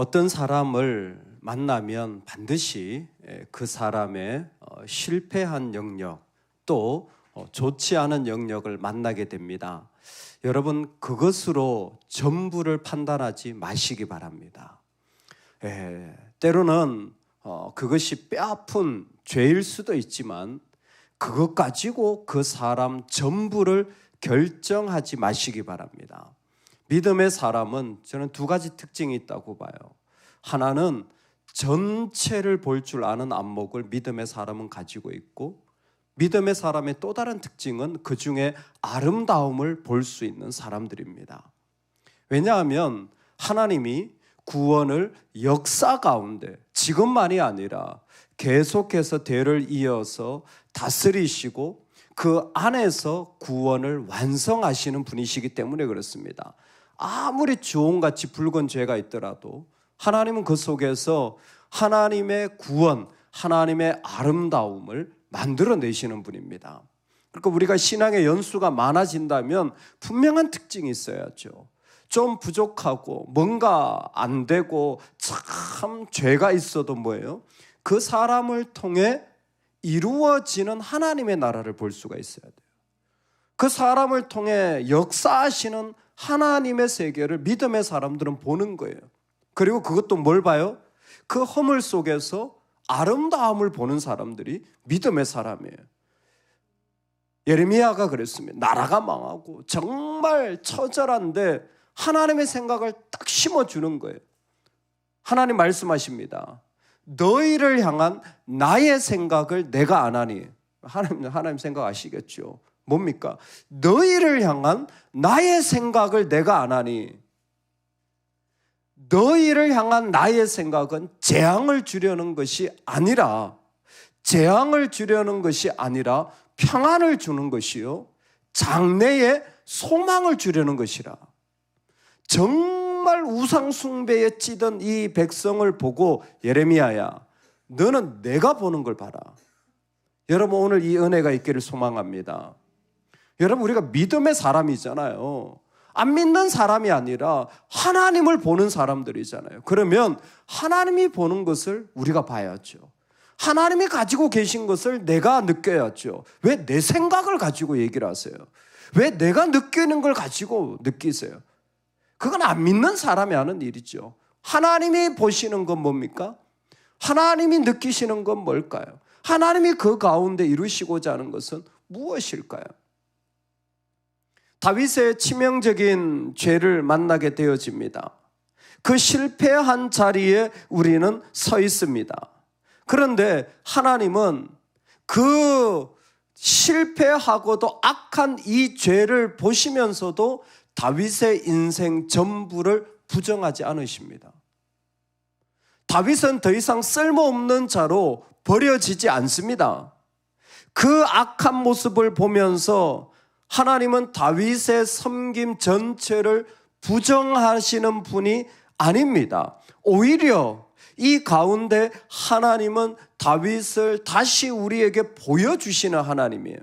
어떤 사람을 만나면 반드시 그 사람의 실패한 영역 또 좋지 않은 영역을 만나게 됩니다. 여러분, 그것으로 전부를 판단하지 마시기 바랍니다. 때로는 그것이 뼈아픈 죄일 수도 있지만 그것 가지고 그 사람 전부를 결정하지 마시기 바랍니다. 믿음의 사람은 저는 두 가지 특징이 있다고 봐요. 하나는 전체를 볼 줄 아는 안목을 믿음의 사람은 가지고 있고, 믿음의 사람의 또 다른 특징은 그 중에 아름다움을 볼 수 있는 사람들입니다. 왜냐하면 하나님이 구원을 역사 가운데 지금만이 아니라 계속해서 대를 이어서 다스리시고 그 안에서 구원을 완성하시는 분이시기 때문에 그렇습니다. 아무리 주홍같이 붉은 죄가 있더라도 하나님은 그 속에서 하나님의 구원, 하나님의 아름다움을 만들어내시는 분입니다. 그러니까 우리가 신앙의 연수가 많아진다면 분명한 특징이 있어야죠. 좀 부족하고 뭔가 안 되고 참 죄가 있어도 뭐예요? 그 사람을 통해 이루어지는 하나님의 나라를 볼 수가 있어야 돼요. 그 사람을 통해 역사하시는 하나님의 세계를 믿음의 사람들은 보는 거예요. 그리고 그것도 뭘 봐요? 그 허물 속에서 아름다움을 보는 사람들이 믿음의 사람이에요. 예레미야가 그랬습니다. 나라가 망하고 정말 처절한데 하나님의 생각을 딱 심어주는 거예요. 하나님 말씀하십니다. 너희를 향한 나의 생각을 내가 안 하니. 하나님 생각 아시겠죠? 뭡니까? 너희를 향한 나의 생각을 내가 안 하니. 너희를 향한 나의 생각은 재앙을 주려는 것이 아니라 평안을 주는 것이요 장래에 소망을 주려는 것이라. 정말 우상숭배에 찌든 이 백성을 보고 예레미야야, 너는 내가 보는 걸 봐라. 여러분, 오늘 이 은혜가 있기를 소망합니다. 여러분, 우리가 믿음의 사람이잖아요. 안 믿는 사람이 아니라 하나님을 보는 사람들이잖아요. 그러면 하나님이 보는 것을 우리가 봐야죠. 하나님이 가지고 계신 것을 내가 느껴야죠. 왜 내 생각을 가지고 얘기를 하세요? 왜 내가 느끼는 걸 가지고 느끼세요? 그건 안 믿는 사람이 하는 일이죠. 하나님이 보시는 건 뭡니까? 하나님이 느끼시는 건 뭘까요? 하나님이 그 가운데 이루시고자 하는 것은 무엇일까요? 다윗의 치명적인 죄를 만나게 되어집니다. 그 실패한 자리에 우리는 서 있습니다. 그런데 하나님은 그 실패하고도 악한 이 죄를 보시면서도 다윗의 인생 전부를 부정하지 않으십니다. 다윗은 더 이상 쓸모없는 자로 버려지지 않습니다. 그 악한 모습을 보면서 하나님은 다윗의 섬김 전체를 부정하시는 분이 아닙니다. 오히려 이 가운데 하나님은 다윗을 다시 우리에게 보여주시는 하나님이에요.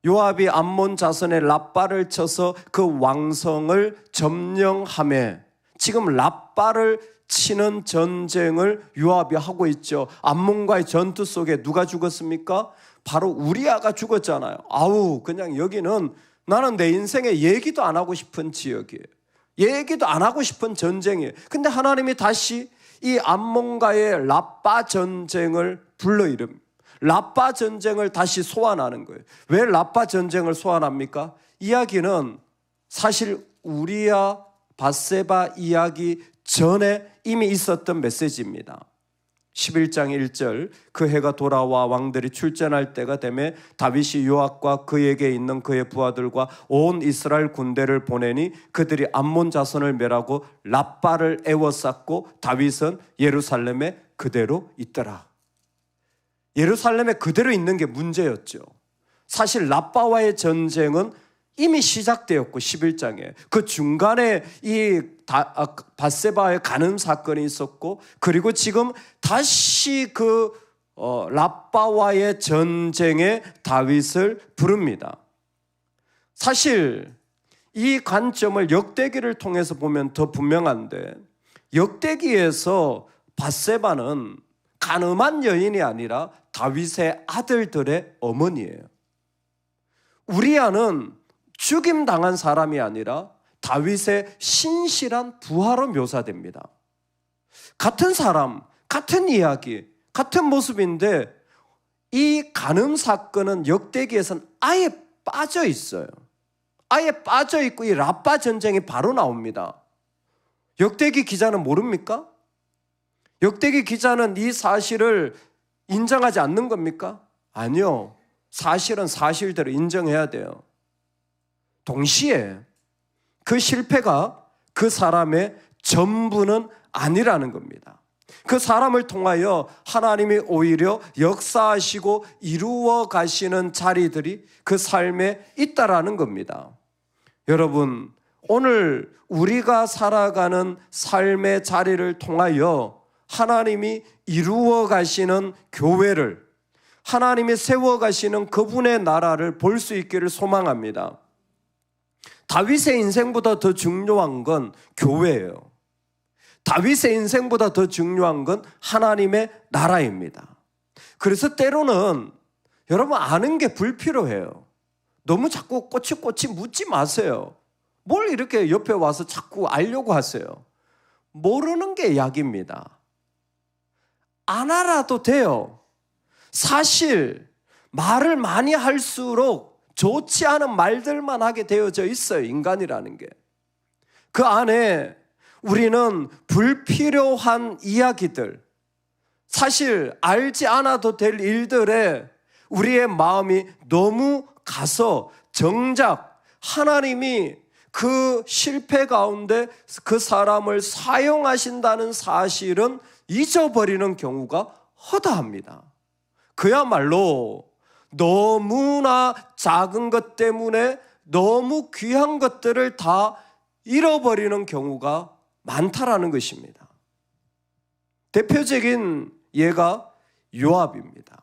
요압이 암몬 자손의 랍바를 쳐서 그 왕성을 점령하며 지금 랍바를 치는 전쟁을 요압이 하고 있죠. 암몬과의 전투 속에 누가 죽었습니까? 바로 우리아가 죽었잖아요. 그냥 여기는 나는 내 인생에 얘기도 안 하고 싶은 지역이에요. 얘기도 안 하고 싶은 전쟁이에요. 근데 하나님이 다시 이 암몬과의 랍바 전쟁을 불러일으킵니다. 랍바 전쟁을 다시 소환하는 거예요. 왜 랍바 전쟁을 소환합니까? 이야기는 사실 우리아 밧세바 이야기 전에 이미 있었던 메시지입니다. 11장 1절, 그 해가 돌아와 왕들이 출전할 때가 되매 다윗이 요압과 그에게 있는 그의 부하들과 온 이스라엘 군대를 보내니 그들이 암몬 자손을 멸하고 랍바를 에워쌌고 다윗은 예루살렘에 그대로 있더라. 예루살렘에 그대로 있는 게 문제였죠. 사실 랍바와의 전쟁은 이미 시작되었고 11장에 그 중간에 이 밧세바의 간음 사건이 있었고, 그리고 지금 다시 그 랍바와의 전쟁에 다윗을 부릅니다. 사실 이 관점을 역대기를 통해서 보면 더 분명한데, 역대기에서 밧세바는 간음한 여인이 아니라 다윗의 아들들의 어머니예요. 우리아는 죽임당한 사람이 아니라 다윗의 신실한 부하로 묘사됩니다. 같은 사람, 같은 이야기, 같은 모습인데 이 간음 사건은 역대기에서는 아예 빠져 있어요. 아예 빠져 있고 이 라빠 전쟁이 바로 나옵니다. 역대기 기자는 모릅니까? 역대기 기자는 이 사실을 인정하지 않는 겁니까? 아니요. 사실은 사실대로 인정해야 돼요. 동시에 그 실패가 그 사람의 전부는 아니라는 겁니다. 그 사람을 통하여 하나님이 오히려 역사하시고 이루어 가시는 자리들이 그 삶에 있다라는 겁니다. 여러분, 오늘 우리가 살아가는 삶의 자리를 통하여 하나님이 이루어 가시는 교회를, 하나님이 세워 가시는 그분의 나라를 볼 수 있기를 소망합니다. 다윗의 인생보다 더 중요한 건 교회예요. 다윗의 인생보다 더 중요한 건 하나님의 나라입니다. 그래서 때로는 여러분 아는 게 불필요해요. 너무 자꾸 꼬치꼬치 묻지 마세요. 뭘 이렇게 옆에 와서 자꾸 알려고 하세요. 모르는 게 약입니다. 안 알아도 돼요. 사실 말을 많이 할수록 좋지 않은 말들만 하게 되어져 있어요. 인간이라는 게. 그 안에 우리는 불필요한 이야기들, 사실 알지 않아도 될 일들에 우리의 마음이 너무 가서 정작 하나님이 그 실패 가운데 그 사람을 사용하신다는 사실은 잊어버리는 경우가 허다합니다. 그야말로 너무나 작은 것 때문에 너무 귀한 것들을 다 잃어버리는 경우가 많다라는 것입니다. 대표적인 예가 요압입니다.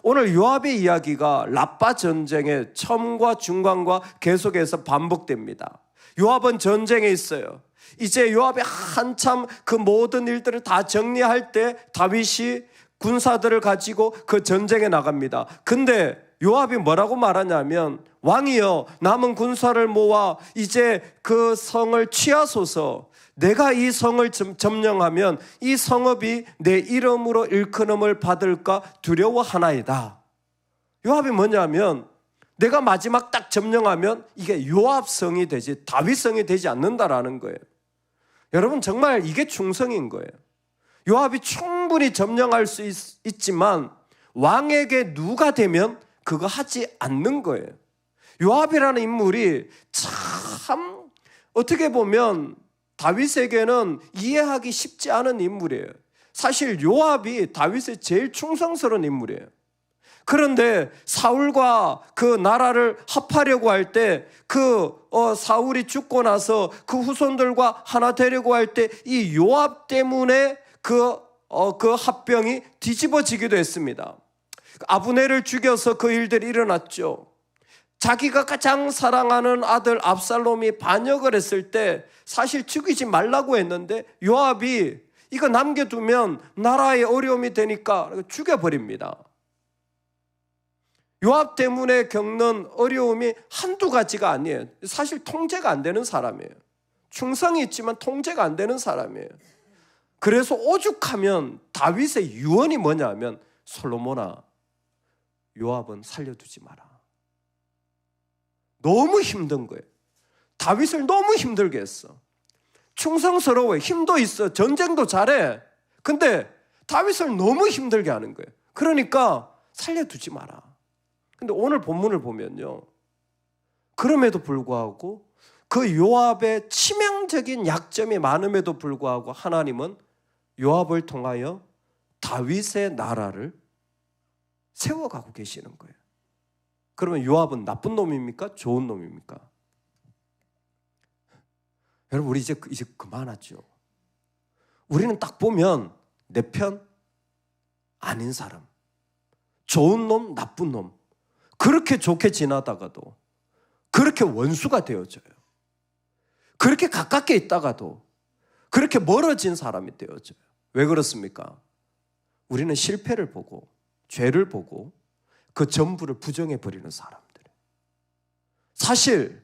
오늘 요압의 이야기가 라빠 전쟁의 처음과 중간과 계속해서 반복됩니다. 요압은 전쟁에 있어요. 이제 요압이 한참 그 모든 일들을 다 정리할 때 다윗이 군사들을 가지고 그 전쟁에 나갑니다. 근데 요압이 뭐라고 말하냐면, 왕이여, 남은 군사를 모아 이제 그 성을 취하소서. 내가 이 성을 점령하면 이 성읍이 내 이름으로 일컬음을 받을까 두려워하나이다. 요압이 뭐냐면, 내가 마지막 딱 점령하면 이게 요압성이 되지 다윗성이 되지 않는다라는 거예요. 여러분, 정말 이게 충성인 거예요. 요압이 충분히 점령할 수 있지만 왕에게 누가 되면 그거 하지 않는 거예요. 요압이라는 인물이 참 어떻게 보면 다윗에게는 이해하기 쉽지 않은 인물이에요. 사실 요압이 다윗의 제일 충성스러운 인물이에요. 그런데 사울과 그 나라를 합하려고 할 때 사울이 죽고 나서 그 후손들과 하나 되려고 할 때 이 요압 때문에 그 합병이 뒤집어지기도 했습니다. 아브넬을 죽여서 그 일들이 일어났죠. 자기가 가장 사랑하는 아들 압살롬이 반역을 했을 때 사실 죽이지 말라고 했는데 요압이 이거 남겨두면 나라에 어려움이 되니까 죽여버립니다. 요압 때문에 겪는 어려움이 한두 가지가 아니에요. 사실 통제가 안 되는 사람이에요. 충성이 있지만 통제가 안 되는 사람이에요. 그래서 오죽하면 다윗의 유언이 뭐냐면, 솔로몬아, 요압은 살려두지 마라. 너무 힘든 거예요. 다윗을 너무 힘들게 했어. 충성스러워요. 힘도 있어. 전쟁도 잘해. 근데 다윗을 너무 힘들게 하는 거예요. 그러니까 살려두지 마라. 근데 오늘 본문을 보면요, 그럼에도 불구하고 그 요압의 치명적인 약점이 많음에도 불구하고 하나님은 요압을 통하여 다윗의 나라를 세워가고 계시는 거예요. 그러면 요압은 나쁜 놈입니까? 좋은 놈입니까? 여러분, 우리 이제 그만하죠. 우리는 딱 보면 내 편 아닌 사람, 좋은 놈, 나쁜 놈, 그렇게 좋게 지나다가도 그렇게 원수가 되어져요. 그렇게 가깝게 있다가도 그렇게 멀어진 사람이 되어져요. 왜 그렇습니까? 우리는 실패를 보고 죄를 보고 그 전부를 부정해버리는 사람들이에요. 사실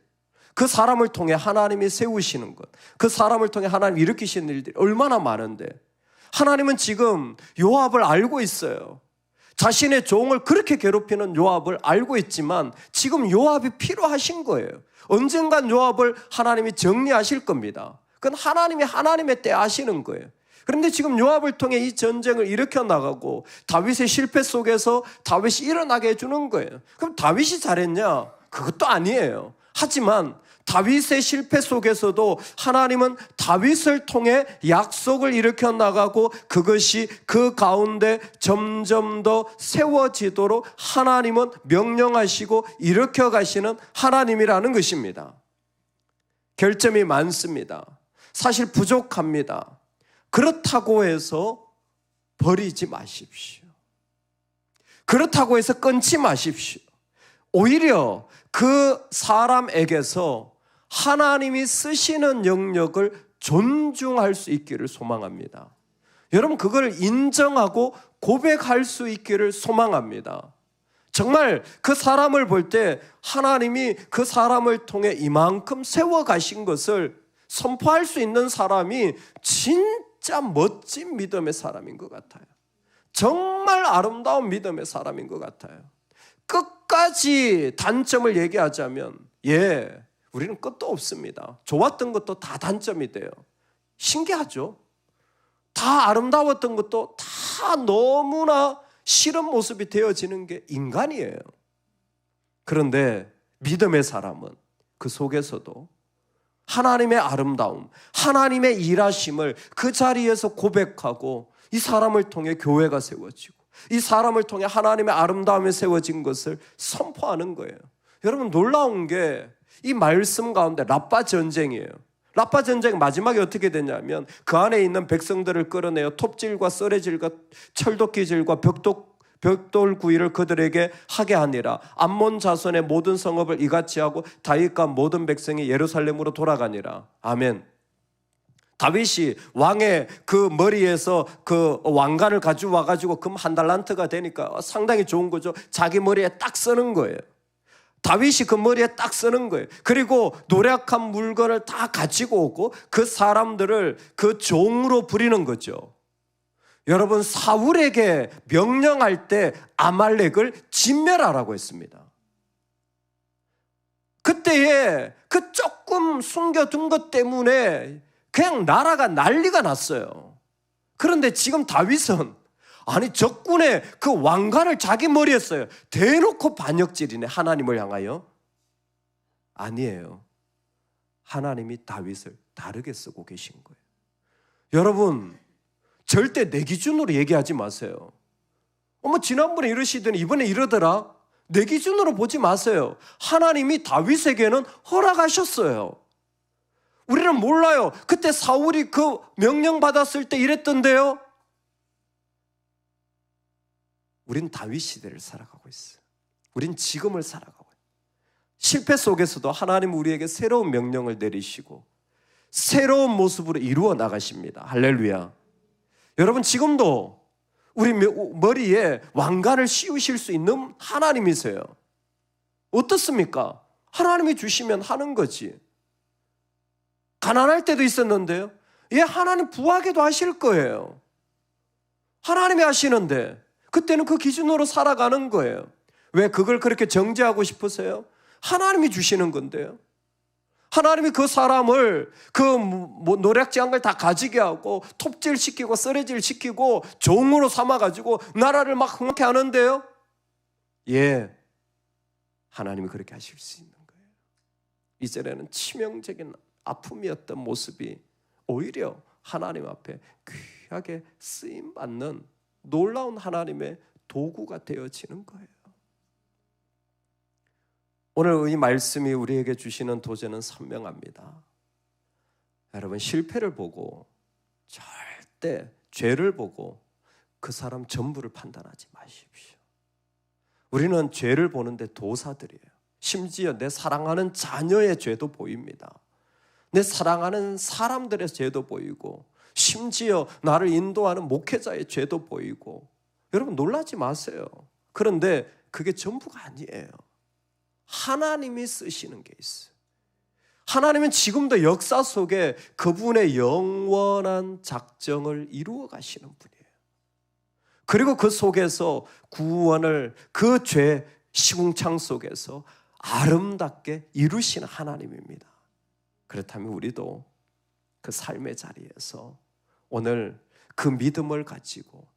그 사람을 통해 하나님이 세우시는 것, 그 사람을 통해 하나님이 일으키시는 일들이 얼마나 많은데, 하나님은 지금 요압을 알고 있어요. 자신의 종을 그렇게 괴롭히는 요압을 알고 있지만 지금 요압이 필요하신 거예요. 언젠간 요압을 하나님이 정리하실 겁니다. 그건 하나님이 하나님의 때 하시는 거예요. 그런데 지금 요압을 통해 이 전쟁을 일으켜 나가고 다윗의 실패 속에서 다윗이 일어나게 해주는 거예요. 그럼 다윗이 잘했냐? 그것도 아니에요. 하지만 다윗의 실패 속에서도 하나님은 다윗을 통해 약속을 일으켜 나가고 그것이 그 가운데 점점 더 세워지도록 하나님은 명령하시고 일으켜 가시는 하나님이라는 것입니다. 결점이 많습니다. 사실 부족합니다. 그렇다고 해서 버리지 마십시오. 그렇다고 해서 끊지 마십시오. 오히려 그 사람에게서 하나님이 쓰시는 영역을 존중할 수 있기를 소망합니다. 여러분, 그걸 인정하고 고백할 수 있기를 소망합니다. 정말 그 사람을 볼 때 하나님이 그 사람을 통해 이만큼 세워가신 것을 선포할 수 있는 사람이 진짜 멋진 믿음의 사람인 것 같아요. 정말 아름다운 믿음의 사람인 것 같아요. 끝까지 단점을 얘기하자면 우리는 끝도 없습니다. 좋았던 것도 다 단점이 돼요. 신기하죠? 다 아름다웠던 것도 다 너무나 싫은 모습이 되어지는 게 인간이에요. 그런데 믿음의 사람은 그 속에서도 하나님의 아름다움, 하나님의 일하심을 그 자리에서 고백하고 이 사람을 통해 교회가 세워지고 이 사람을 통해 하나님의 아름다움이 세워진 것을 선포하는 거예요. 여러분, 놀라운 게 이 말씀 가운데 라빠 전쟁이에요. 라빠 전쟁 마지막에 어떻게 되냐면 그 안에 있는 백성들을 끌어내어 톱질과 썰애질과 철도끼질과 벽돌구이를 그들에게 하게 하니라. 암몬 자손의 모든 성읍을 이같이 하고 다윗과 모든 백성이 예루살렘으로 돌아가니라. 아멘. 다윗이 왕의 그 머리에서 그 왕관을 가지고 와가지고 금 한 달란트가 되니까 상당히 좋은 거죠. 자기 머리에 딱 쓰는 거예요. 다윗이 그 머리에 딱 쓰는 거예요. 그리고 노력한 물건을 다 가지고 오고 그 사람들을 그 종으로 부리는 거죠. 여러분, 사울에게 명령할 때 아말렉을 진멸하라고 했습니다. 그때에 그 조금 숨겨둔 것 때문에 그냥 나라가 난리가 났어요. 그런데 지금 다윗은 적군의 그 왕관을 자기 머리에 써요. 대놓고 반역질이네. 하나님을 향하여. 아니에요. 하나님이 다윗을 다르게 쓰고 계신 거예요. 여러분, 절대 내 기준으로 얘기하지 마세요. 지난번에 이러시더니 이번에 이러더라. 내 기준으로 보지 마세요. 하나님이 다윗에게는 허락하셨어요. 우리는 몰라요. 그때 사울이 그 명령 받았을 때 이랬던데요. 우린 다윗 시대를 살아가고 있어요. 우린 지금을 살아가고 있어요. 실패 속에서도 하나님 우리에게 새로운 명령을 내리시고 새로운 모습으로 이루어 나가십니다. 할렐루야. 여러분, 지금도 우리 머리에 왕관을 씌우실 수 있는 하나님이세요. 어떻습니까? 하나님이 주시면 하는 거지. 가난할 때도 있었는데요. 하나님 부하게도 하실 거예요. 하나님이 하시는데 그때는 그 기준으로 살아가는 거예요. 왜 그걸 그렇게 정죄하고 싶으세요? 하나님이 주시는 건데요. 하나님이 그 사람을 그 노략질한 걸 다 가지게 하고 톱질시키고 썰애질시키고 종으로 삼아가지고 나라를 막 흥하게 하는데요. 하나님이 그렇게 하실 수 있는 거예요. 이전에는 치명적인 아픔이었던 모습이 오히려 하나님 앞에 귀하게 쓰임받는 놀라운 하나님의 도구가 되어지는 거예요. 오늘 이 말씀이 우리에게 주시는 도전은 선명합니다. 여러분, 실패를 보고 절대 죄를 보고 그 사람 전부를 판단하지 마십시오. 우리는 죄를 보는데 도사들이에요. 심지어 내 사랑하는 자녀의 죄도 보입니다. 내 사랑하는 사람들의 죄도 보이고 심지어 나를 인도하는 목회자의 죄도 보이고 여러분 놀라지 마세요. 그런데 그게 전부가 아니에요. 하나님이 쓰시는 게 있어요. 하나님은 지금도 역사 속에 그분의 영원한 작정을 이루어 가시는 분이에요. 그리고 그 속에서 구원을 그 죄 시궁창 속에서 아름답게 이루시는 하나님입니다. 그렇다면 우리도 그 삶의 자리에서 오늘 그 믿음을 가지고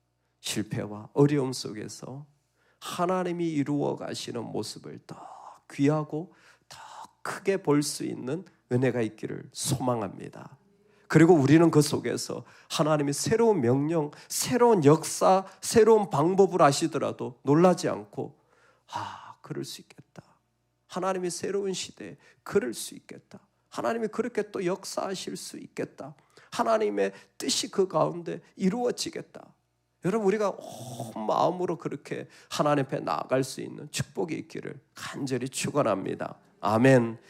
실패와 어려움 속에서 하나님이 이루어 가시는 모습을 더 귀하고 더 크게 볼 수 있는 은혜가 있기를 소망합니다. 그리고 우리는 그 속에서 하나님이 새로운 명령, 새로운 역사, 새로운 방법을 하시더라도 놀라지 않고 그럴 수 있겠다. 하나님이 새로운 시대에 그럴 수 있겠다. 하나님이 그렇게 또 역사하실 수 있겠다. 하나님의 뜻이 그 가운데 이루어지겠다. 여러분 우리가 온 마음으로 그렇게 하나님 앞에 나아갈 수 있는 축복이 있기를 간절히 축원합니다. 아멘.